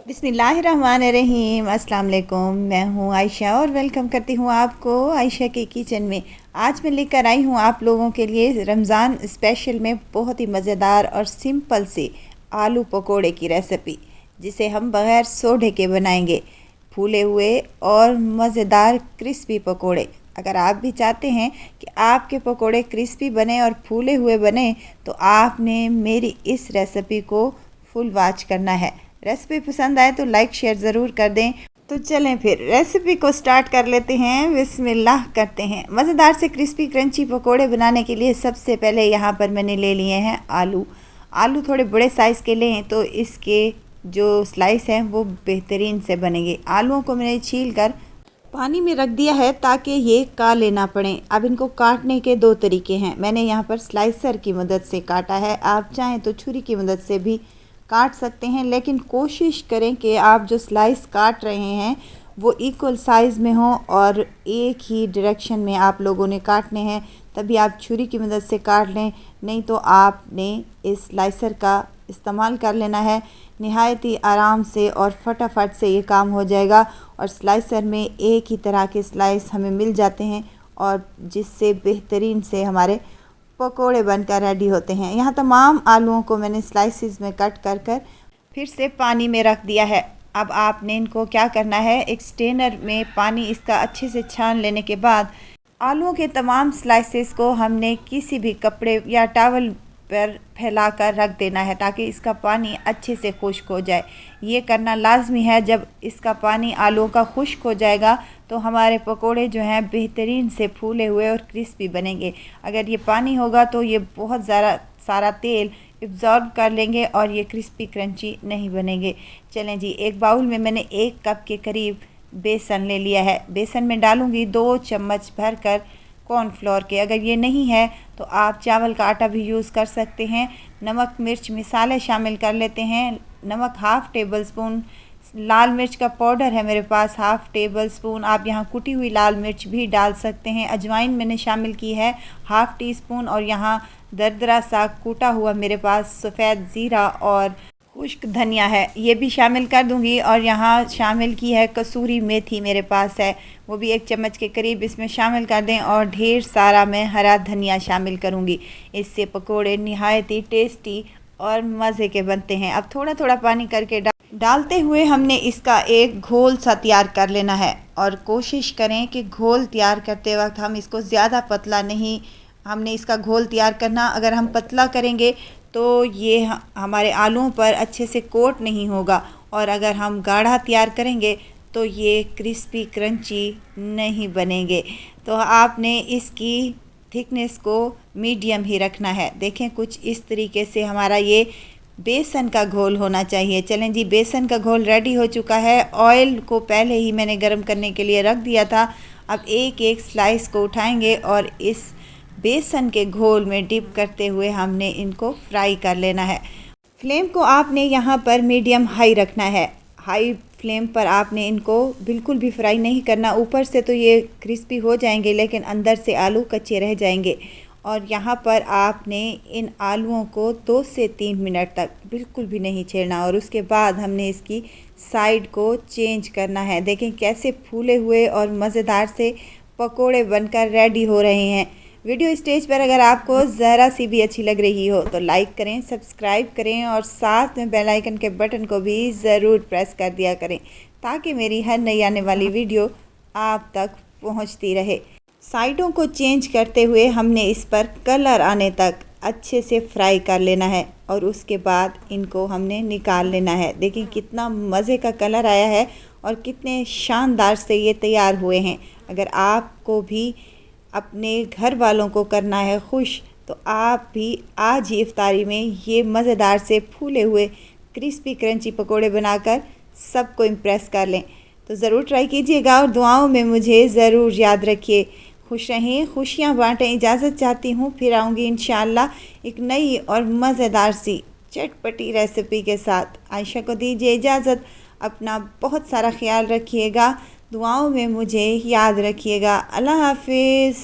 बिस्मिल्लाहिर्रहमानिर्रहीम। अस्सलाम वालेकुम। मैं हूँ आयशा और वेलकम करती हूँ आपको आयशा के किचन में। आज मैं लेकर आई हूँ आप लोगों के लिए रमज़ान स्पेशल में बहुत ही मज़ेदार और सिंपल से आलू पकोड़े की रेसिपी, जिसे हम बग़ैर सोडे के बनाएंगे। फूले हुए और मज़ेदार क्रिस्पी पकोड़े। अगर आप भी चाहते हैं कि आपके पकोड़े क्रिस्पी बने और फूले हुए बने, तो आपने मेरी इस रेसिपी को फुल वॉच करना है। रेसिपी पसंद आए तो लाइक शेयर ज़रूर कर दें। तो चलें फिर रेसिपी को स्टार्ट कर लेते हैं। बिस्मिल्लाह करते हैं। मज़ेदार से क्रिस्पी क्रंची पकोड़े बनाने के लिए सबसे पहले यहाँ पर मैंने ले लिए हैं आलू थोड़े बड़े साइज़ के लें तो इसके जो स्लाइस हैं वो बेहतरीन से बनेंगे। आलूओं को मैंने छील कर पानी में रख दिया है ताकि ये काले ना पड़े। अब इनको काटने के दो तरीके हैं। मैंने यहाँ पर स्लाइसर की मदद से काटा है, आप चाहें तो छुरी की मदद से भी काट सकते हैं, लेकिन कोशिश करें कि आप जो स्लाइस काट रहे हैं वो इक्वल साइज़ में हो और एक ही डायरेक्शन में आप लोगों ने काटने हैं, तभी आप छुरी की मदद से काट लें, नहीं तो आपने इस स्लाइसर का इस्तेमाल कर लेना है। नहायत ही आराम से और फटाफट से ये काम हो जाएगा और स्लाइसर में एक ही तरह के स्लाइस हमें मिल जाते हैं और जिससे बेहतरीन से हमारे पकोड़े बनकर रेडी होते हैं। यहाँ तमाम आलूओं को मैंने स्लाइसिस में कट कर कर फिर से पानी में रख दिया है। अब आपने इनको क्या करना है, एक स्ट्रेनर में पानी इसका अच्छे से छान लेने के बाद आलूओं के तमाम स्लाइसेस को हमने किसी भी कपड़े या टॉवल पर फैलाकर रख देना है ताकि इसका पानी अच्छे से खुश्क हो जाए। ये करना लाजमी है। जब इसका पानी आलूओं का खुश्क हो जाएगा तो हमारे पकोड़े जो हैं बेहतरीन से फूले हुए और क्रिस्पी बनेंगे। अगर ये पानी होगा तो ये बहुत ज़्यादा सारा तेल एब्जॉर्ब कर लेंगे और ये क्रिस्पी क्रंची नहीं बनेंगे। चलें जी, एक बाउल में मैंने 1 कप के करीब बेसन ले लिया है। बेसन में डालूँगी 2 चम्मच भर कर कॉर्नफ्लोर के। अगर ये नहीं है तो आप चावल का आटा भी यूज़ कर सकते हैं। नमक मिर्च मसाले शामिल कर लेते हैं। नमक हाफ़ टेबल स्पून, लाल मिर्च का पाउडर है मेरे पास हाफ़ टेबल स्पून, आप यहाँ कुटी हुई लाल मिर्च भी डाल सकते हैं। अजवाइन मैंने शामिल की है हाफ़ टी स्पून और यहाँ दरदरा सा कूटा हुआ मेरे पास सफ़ेद ज़ीरा और खुश्क धनिया है, ये भी शामिल कर दूंगी। और यहाँ शामिल की है कसूरी मेथी मेरे पास है, वो भी 1 चम्मच के करीब इसमें शामिल कर दें और ढेर सारा मैं हरा धनिया शामिल करूँगी। इससे पकोड़े नहायत ही टेस्टी और मज़े के बनते हैं। अब थोड़ा थोड़ा पानी करके डालते हुए हमने इसका एक घोल सा तैयार कर लेना है और कोशिश करें कि घोल तैयार करते वक्त हम इसको ज़्यादा पतला नहीं, हमने इसका घोल तैयार करना। अगर हम पतला करेंगे तो ये हमारे आलूओं पर अच्छे से कोट नहीं होगा और अगर हम गाढ़ा तैयार करेंगे तो ये क्रिस्पी क्रंची नहीं बनेंगे। तो आपने इसकी थिकनेस को मीडियम ही रखना है। देखें कुछ इस तरीके से हमारा ये बेसन का घोल होना चाहिए। चलें जी, बेसन का घोल रेडी हो चुका है। ऑयल को पहले ही मैंने गर्म करने के लिए रख दिया था। अब एक एक स्लाइस को उठाएंगे और इस बेसन के घोल में डिप करते हुए हमने इनको फ्राई कर लेना है। फ्लेम को आपने यहाँ पर मीडियम हाई रखना है। हाई फ्लेम पर आपने इनको बिल्कुल भी फ्राई नहीं करना। ऊपर से तो ये क्रिस्पी हो जाएंगे लेकिन अंदर से आलू कच्चे रह जाएंगे। और यहाँ पर आपने इन आलूओं को 2 से 3 मिनट तक बिल्कुल भी नहीं छेड़ना और उसके बाद हमने इसकी साइड को चेंज करना है। देखें कैसे फूले हुए और मज़ेदार से पकोड़े बनकर रेडी हो रहे हैं। वीडियो स्टेज पर अगर आपको ज़रा सी भी अच्छी लग रही हो तो लाइक करें, सब्सक्राइब करें और साथ में बेल आइकन के बटन को भी ज़रूर प्रेस कर दिया करें ताकि मेरी हर नई आने वाली वीडियो आप तक पहुंचती रहे। साइडों को चेंज करते हुए हमने इस पर कलर आने तक अच्छे से फ्राई कर लेना है और उसके बाद इनको हमने निकाल लेना है। देखिए कितना मज़े का कलर आया है और कितने शानदार से ये तैयार हुए हैं। अगर आपको भी अपने घर वालों को करना है खुश तो आप भी आज ही इफ्तारी में ये मज़ेदार से फूले हुए क्रिस्पी क्रंची पकोड़े बनाकर सबको इम्प्रेस कर लें। तो ज़रूर ट्राई कीजिएगा और दुआओं में मुझे ज़रूर याद रखिए। खुश रहें, खुशियाँ बाँटें। इजाज़त चाहती हूँ, फिर आऊँगी इंशाअल्लाह एक नई और मज़ेदार सी चटपटी रेसिपी के साथ। आयशा को दीजिए इजाज़त। अपना बहुत सारा ख्याल रखिएगा, दुआओं में मुझे याद रखिएगा। अल्लाह हाफिज़।